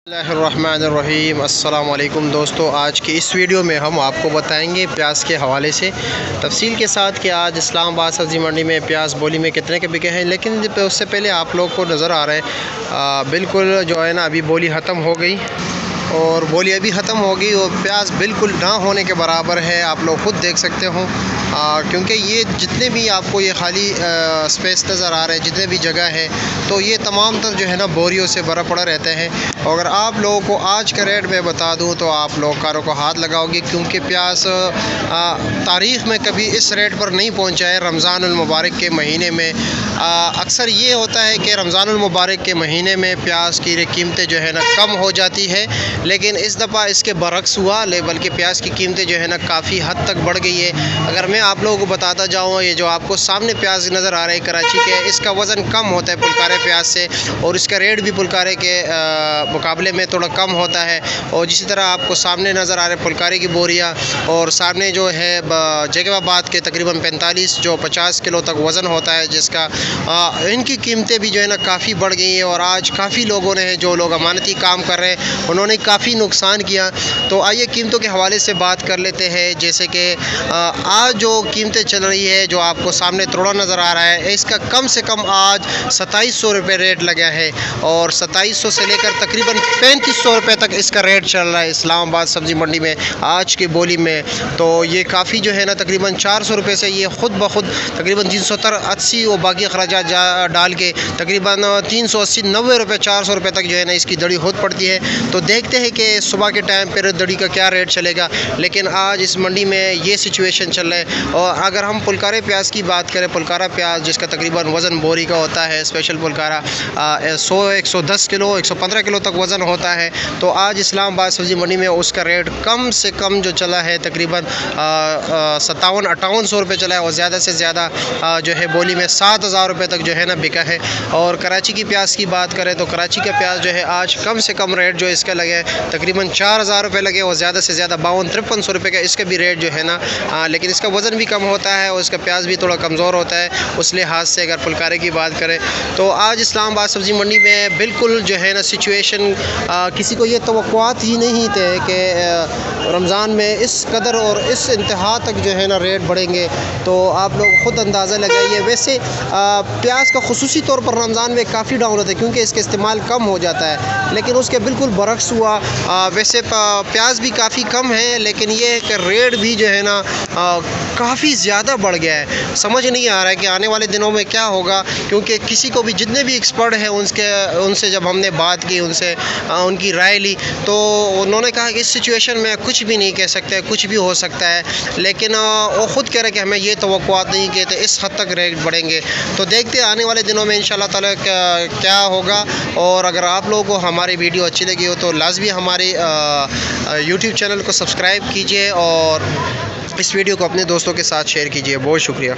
बिस्मिल्लाहिर्रहमानिर्रहीम। अस्सलाम वालेकुम दोस्तों, आज की इस वीडियो में हम आपको बताएंगे प्याज के हवाले से तफसील के साथ कि आज इस्लामाबाद सब्ज़ी मंडी में प्याज बोली में कितने के बिके हैं। लेकिन उससे पहले आप लोग को नज़र आ रहा है बिल्कुल जो है ना अभी बोली ख़त्म हो गई और बोली अभी ख़त्म होगी और प्याज बिल्कुल ना होने के बराबर है। आप लोग ख़ुद देख सकते हो क्योंकि ये जितने भी आपको ये खाली स्पेस नज़र आ रहे हैं, जितने भी जगह है, तो ये तमाम तर जो है ना बोरियों से भरा पड़ा रहते हैं। अगर आप लोगों को आज का रेट मैं बता दूं तो आप लोग कारों को हाथ लगाओगे, क्योंकि प्याज तारीख़ में कभी इस रेट पर नहीं पहुंचा है। रमज़ानुल मुबारक के महीने में अक्सर ये होता है कि रमज़ानुल मुबारक के महीने में प्याज की कीमतें जो है ना कम हो जाती है, लेकिन इस दफ़ा इसके बरक्स हुआ, बल्कि प्याज की कीमतें जो है ना काफ़ी हद तक बढ़ गई है। अगर मैं आप लोगों को बताता जाऊँ, ये जो आपको सामने प्याज नज़र आ रहा है कराची के, इसका वज़न कम होता है पुलकारे प्याज से और इसका रेट भी पुलकारे के मुकाबले में थोड़ा कम होता है। और जिसी तरह आपको सामने नज़र आ रहे पुलकारे की बोरियाँ और सामने जो है जैकबाबाद के तकरीबन 45 जो 50 किलो तक वज़न होता है, जिसका इनकी कीमतें भी जो है ना काफ़ी बढ़ गई हैं। और आज काफ़ी लोगों ने, जो लोग अमानती काम कर रहे हैं, उन्होंने काफ़ी नुकसान किया। तो आइए कीमतों के हवाले से बात कर लेते हैं। जैसे कि आज जो कीमतें चल रही है, जो आपको सामने तोड़ा नज़र आ रहा है, इसका कम से कम आज 2700 रुपये रेट लगा है और 2700 से लेकर तकरीबन 3500 रुपये तक इसका रेट चल रहा है इस्लामाबाद सब्ज़ी मंडी में आज की बोली में। तो ये काफ़ी जो है ना तकरीबन 400 रुपये से ये ख़ुद ब खुद तकरीबन 380 और बाकी अखराजात डाल के तकरीबन 380-90 रुपये 400 रुपये तक जो है ना इसकी दड़ी खुद पड़ती है। तो देखते हैं कि सुबह के टाइम पर दड़ी का क्या रेट चलेगा। लेकिन आज इस मंडी में ये सिचुएशन चल रहा है। और अगर हम पुलकारे प्याज की बात करें, पुलकारा प्याज जिसका तकरीबन वज़न बोरी का होता है, स्पेशल पुलकारा 110 किलो 115 किलो तक वज़न होता है, तो आज इस्लामाबाद सब्ज़ी मंडी में उसका रेट कम से कम जो चला है तकरीबन 57-5800 रुपये चला है और ज़्यादा से ज़्यादा जो है बोली में 7000 रुपये तक जो है ना बिका है। और कराची की प्याज की बात करें तो कराची का प्याज जो है आज कम से कम रेट जो इसका लगे तकरीबन 4000 रुपये लगे और ज़्यादा से ज़्यादा 52-5300 रुपये का इसका भी रेट जो है ना, लेकिन इसका वज़न भी कम होता है और इसका प्याज भी थोड़ा कमज़ोर होता है। उस लिहाज से अगर पुलकारे की बात करें तो आज इस्लामाबाद सब्ज़ी मंडी में बिल्कुल जो है ना सिचुएशन किसी को ये तवक्कुआत ही नहीं थे कि रमज़ान में इस कदर और इस इंतहा तक जो है ना रेट बढ़ेंगे। तो आप लोग ख़ुद अंदाज़ा लगाइए। वैसे प्याज का ख़ुसूसी तौर पर रमज़ान में काफ़ी डाउन होता है क्योंकि इसका इस्तेमाल कम हो जाता है, लेकिन उसके बिल्कुल बरक्स हुआ। वैसे प्याज भी काफ़ी कम है, लेकिन ये है कि रेट भी जो है ना काफ़ी ज़्यादा बढ़ गया है। समझ नहीं आ रहा है कि आने वाले दिनों में क्या होगा, क्योंकि किसी को भी, जितने भी एक्सपर्ट हैं उनसे जब हमने बात की, उनसे उनकी राय ली, तो उन्होंने कहा कि इस सिचुएशन में कुछ भी नहीं कह सकते, कुछ भी हो सकता है। लेकिन वो ख़ुद कह रहे कि हमें ये तवक्कुआत नहीं किए थे इस हद तक रेट बढ़ेंगे। तो देखते हैं आने वाले दिनों में इंशाल्लाह ताला क्या होगा। और अगर आप लोगों को हमारी वीडियो अच्छी लगी हो तो लाजमी हमारे यूट्यूब चैनल को सब्सक्राइब कीजिए और इस वीडियो को अपने दोस्तों के साथ शेयर कीजिए। बहुत शुक्रिया।